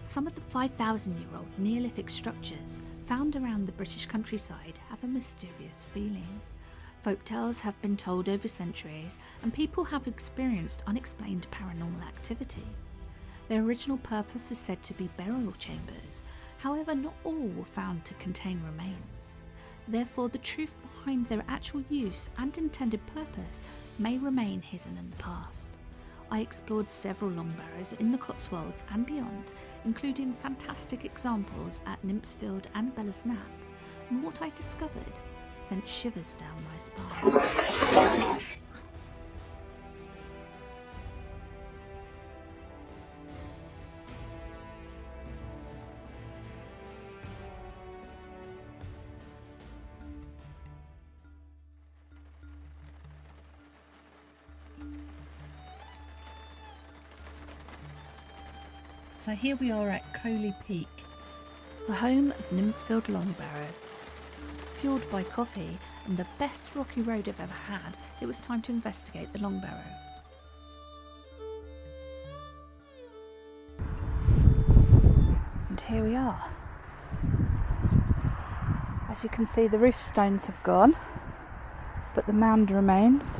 Some of the 5,000-year-old Neolithic structures found around the British countryside have a mysterious feeling. Folktales have been told over centuries, and people have experienced unexplained paranormal activity. Their original purpose is said to be burial chambers, however not all were found to contain remains. Therefore, the truth behind their actual use and intended purpose may remain hidden in the past. I explored several long barrows in the Cotswolds and beyond, including fantastic examples at Nympsfield and Belas Knap, and what I discovered sent shivers down my spine. So here we are at Coley Peak, the home of Nympsfield Long Barrow. Fueled by coffee and the best rocky road I've ever had, it was time to investigate the Long Barrow. And here we are. As you can see, the roof stones have gone, but the mound remains.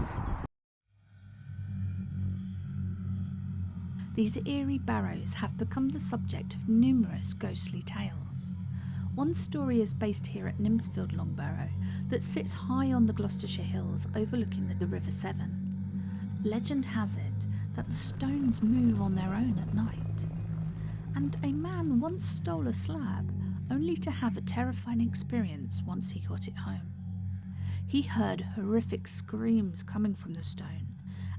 These eerie barrows have become the subject of numerous ghostly tales. One story is based here at Nympsfield Long Barrow that sits high on the Gloucestershire hills overlooking the River Severn. Legend has it that the stones move on their own at night. And a man once stole a slab only to have a terrifying experience once he got it home. He heard horrific screams coming from the stone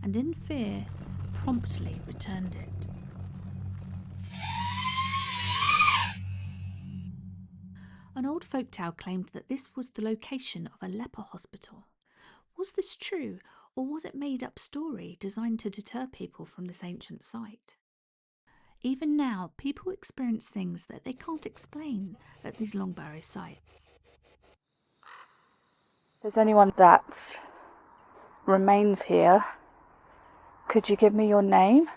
and in fear promptly returned it. An old folktale claimed that this was the location of a leper hospital. Was this true, or was it a made-up story designed to deter people from this ancient site? Even now, people experience things that they can't explain at these Long Barrow sites. If there's anyone that remains here, could you give me your name?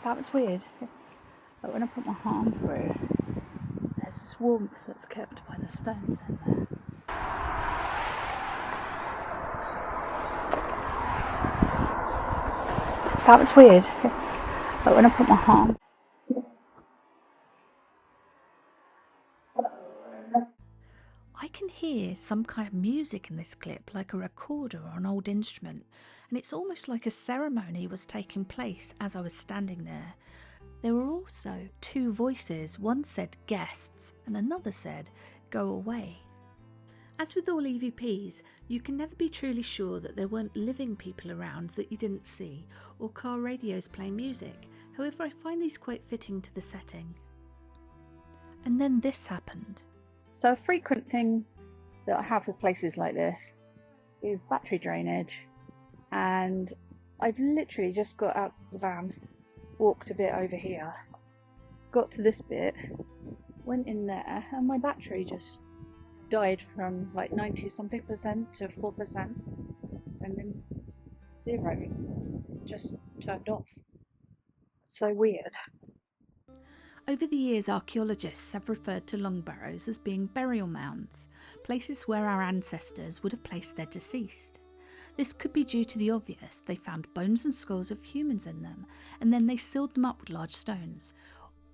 That was weird. But when I put my arm through, there's this warmth that's kept by the stones in there. That was weird. But when I put my arm, I can hear some kind of music in this clip, like a recorder or an old instrument, and it's almost like a ceremony was taking place as I was standing there. There were also two voices, one said guests and another said go away. As with all EVPs, you can never be truly sure that there weren't living people around that you didn't see, or car radios playing music. However, I find these quite fitting to the setting. And then this happened. So a frequent thing that I have with places like this is battery drainage, and I've literally just got out of the van, walked a bit over here, got to this bit, went in there, and my battery just died from like 90 something percent to 4%, and then 0, just turned off. So weird. Over the years, archaeologists have referred to long barrows as being burial mounds, places where our ancestors would have placed their deceased. This could be due to the obvious: they found bones and skulls of humans in them, and then they sealed them up with large stones.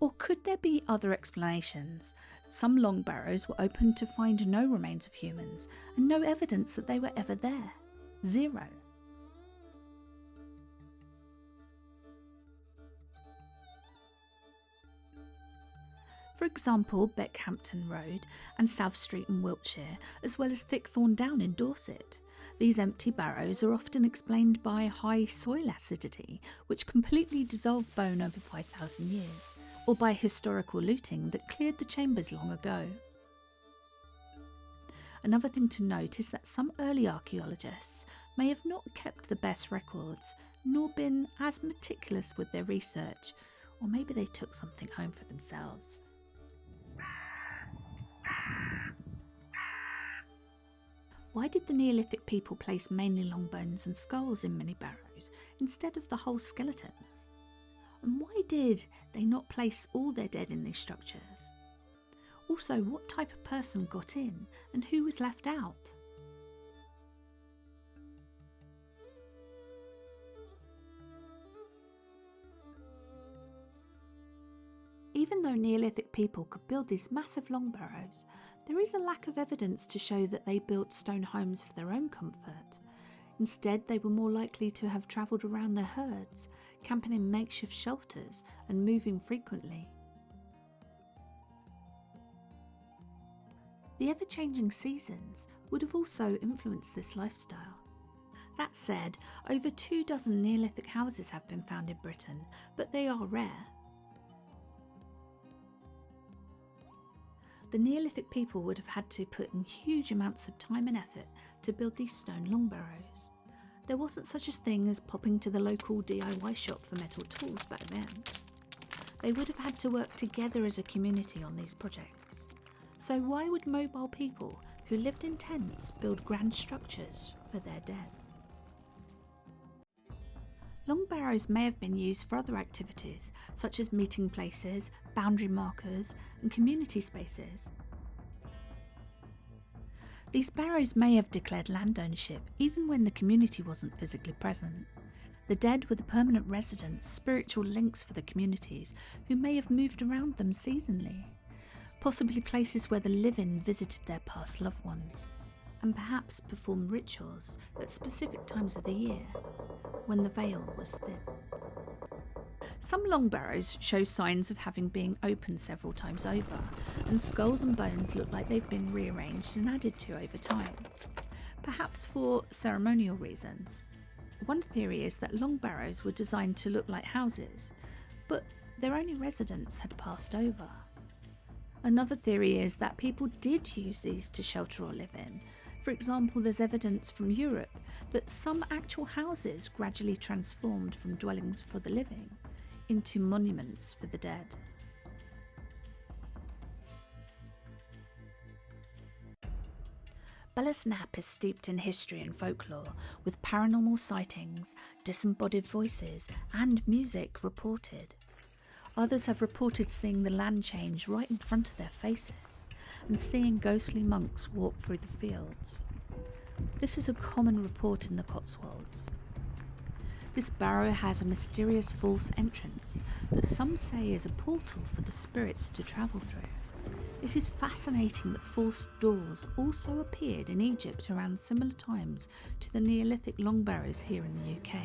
Or could there be other explanations? Some long barrows were open to find no remains of humans, and no evidence that they were ever there. 0. For example, Beckhampton Road and South Street in Wiltshire, as well as Thickthorn Down in Dorset. These empty barrows are often explained by high soil acidity, which completely dissolved bone over 5,000 years, or by historical looting that cleared the chambers long ago. Another thing to note is that some early archaeologists may have not kept the best records, nor been as meticulous with their research, or maybe they took something home for themselves. Why did the Neolithic people place mainly long bones and skulls in many barrows instead of the whole skeletons? And why did they not place all their dead in these structures? Also, what type of person got in and who was left out? Even though Neolithic people could build these massive long barrows, there is a lack of evidence to show that they built stone homes for their own comfort. Instead, they were more likely to have travelled around their herds, camping in makeshift shelters and moving frequently. The ever-changing seasons would have also influenced this lifestyle. That said, over 24 Neolithic houses have been found in Britain, but they are rare. The Neolithic people would have had to put in huge amounts of time and effort to build these stone long barrows. There wasn't such a thing as popping to the local DIY shop for metal tools back then. They would have had to work together as a community on these projects. So why would mobile people who lived in tents build grand structures for their dead? Long barrows may have been used for other activities, such as meeting places, boundary markers, and community spaces. These barrows may have declared land ownership even when the community wasn't physically present. The dead were the permanent residents, spiritual links for the communities, who may have moved around them seasonally, possibly places where the living visited their past loved ones, and perhaps performed rituals at specific times of the year, when the veil was thin. Some long barrows show signs of having been opened several times over, and skulls and bones look like they've been rearranged and added to over time, perhaps for ceremonial reasons. One theory is that long barrows were designed to look like houses, but their only residents had passed over. Another theory is that people did use these to shelter or live in. For example, there's evidence from Europe that some actual houses gradually transformed from dwellings for the living into monuments for the dead. Belas Knap is steeped in history and folklore, with paranormal sightings, disembodied voices, and music reported. Others have reported seeing the land change right in front of their faces, and seeing ghostly monks walk through the fields. This is a common report in the Cotswolds. This barrow has a mysterious false entrance that some say is a portal for the spirits to travel through. It is fascinating that false doors also appeared in Egypt around similar times to the Neolithic long barrows here in the UK.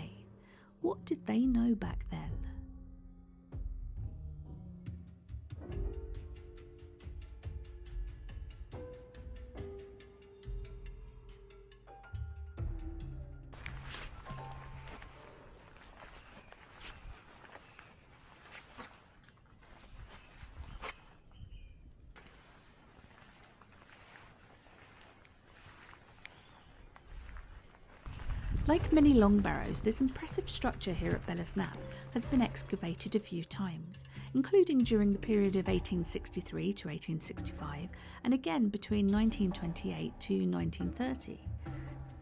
What did they know back then? Like many long barrows, this impressive structure here at Belas Knap has been excavated a few times, including during the period of 1863 to 1865 and again between 1928 to 1930.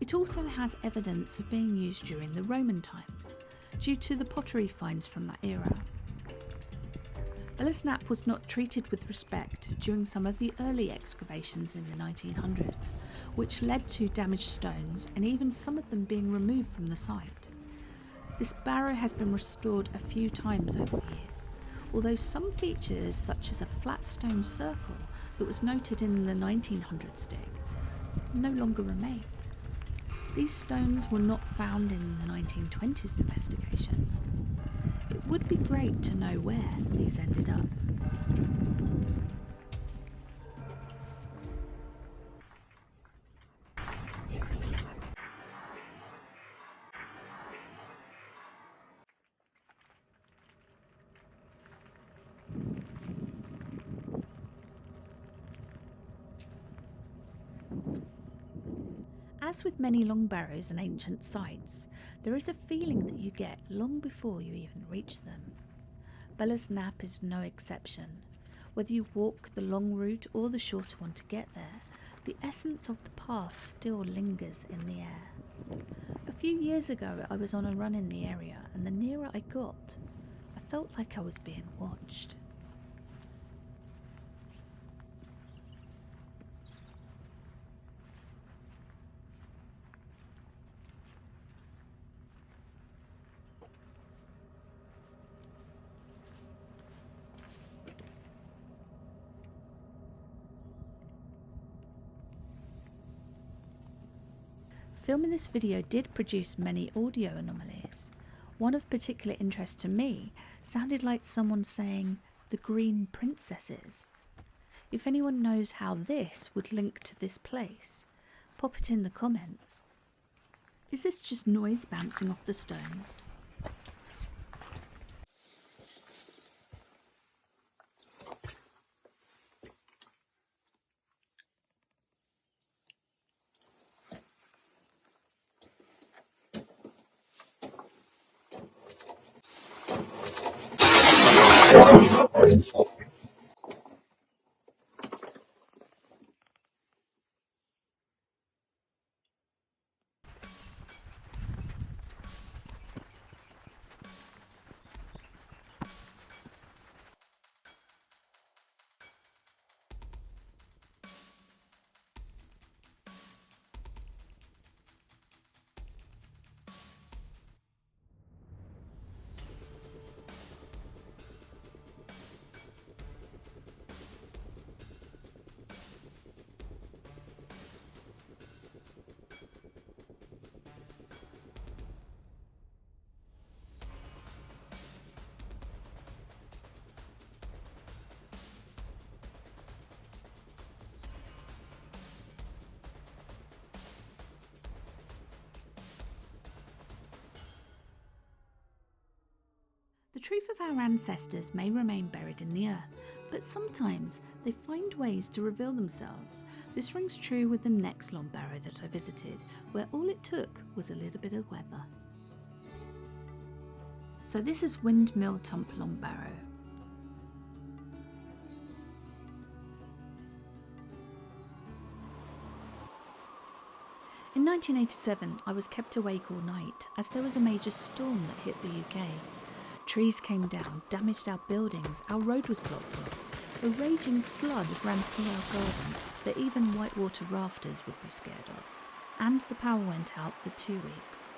It also has evidence of being used during the Roman times, due to the pottery finds from that era. Belas Knap was not treated with respect during some of the early excavations in the 1900s, which led to damaged stones and even some of them being removed from the site. This barrow has been restored a few times over the years, although some features, such as a flat stone circle that was noted in the 1900s dig, no longer remain. These stones were not found in the 1920s investigations. It would be great to know where these ended up. As with many long barrows and ancient sites, there is a feeling that you get long before you even reach them. Belas Knap is no exception. Whether you walk the long route or the shorter one to get there, The essence of the past still lingers in the air. A few years ago I was on a run in the area, and the nearer I got, I felt like I was being watched. Filming this video did produce many audio anomalies. One of particular interest to me sounded like someone saying, "the green princesses." If anyone knows how this would link to this place, pop it in the comments. Is this just noise bouncing off the stones? The truth of our ancestors may remain buried in the earth, but sometimes they find ways to reveal themselves. This rings true with the next long barrow that I visited, where all it took was a little bit of weather. So this is Windmill Tump Long Barrow. In 1987, I was kept awake all night as there was a major storm that hit the UK. Trees came down, damaged our buildings, our road was blocked off. A raging flood ran through our garden that even whitewater rafters would be scared of. And the power went out for 2 weeks.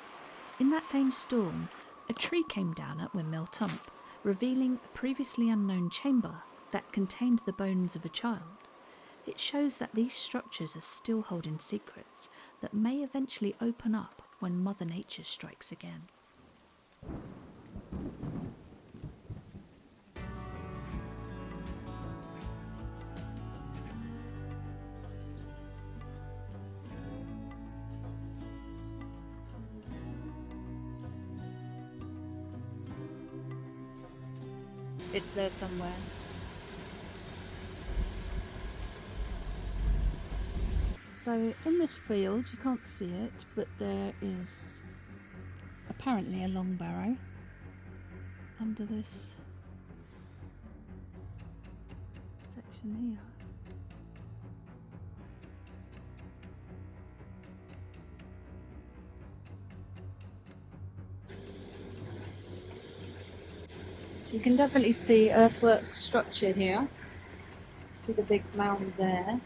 In that same storm, a tree came down at Windmill Tump, revealing a previously unknown chamber that contained the bones of a child. It shows that these structures are still holding secrets that may eventually open up when Mother Nature strikes again. It's there somewhere. So in this field, you can't see it, but there is apparently a long barrow under this section here. So you can definitely see earthwork structure here. See the big mound there.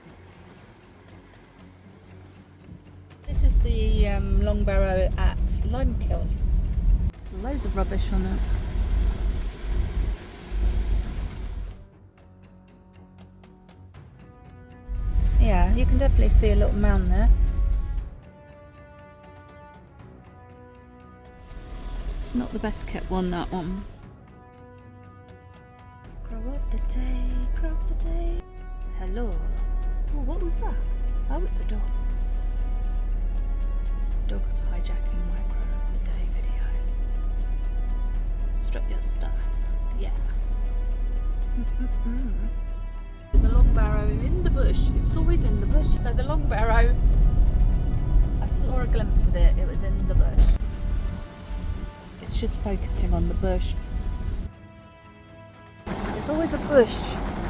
This is the long barrow at Kiln. So loads of rubbish on it. Yeah, you can definitely see a little mound there. It's not the best kept one, that one. Crow of the day, crow of the day. Hello. Oh, what was that? Oh, it's a dog. Dog is hijacking my crow of the day video. Strap your stuff. Yeah. There's a long barrow in the bush. It's always in the bush. So the long barrow, I saw a glimpse of it. It was in the bush. It's just focusing on the bush. There's always a bush.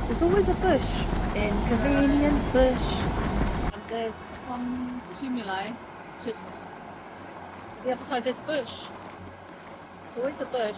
There's always a bush. Inconvenient bush. there's some tumuli just the other side of this bush. It's always a bush.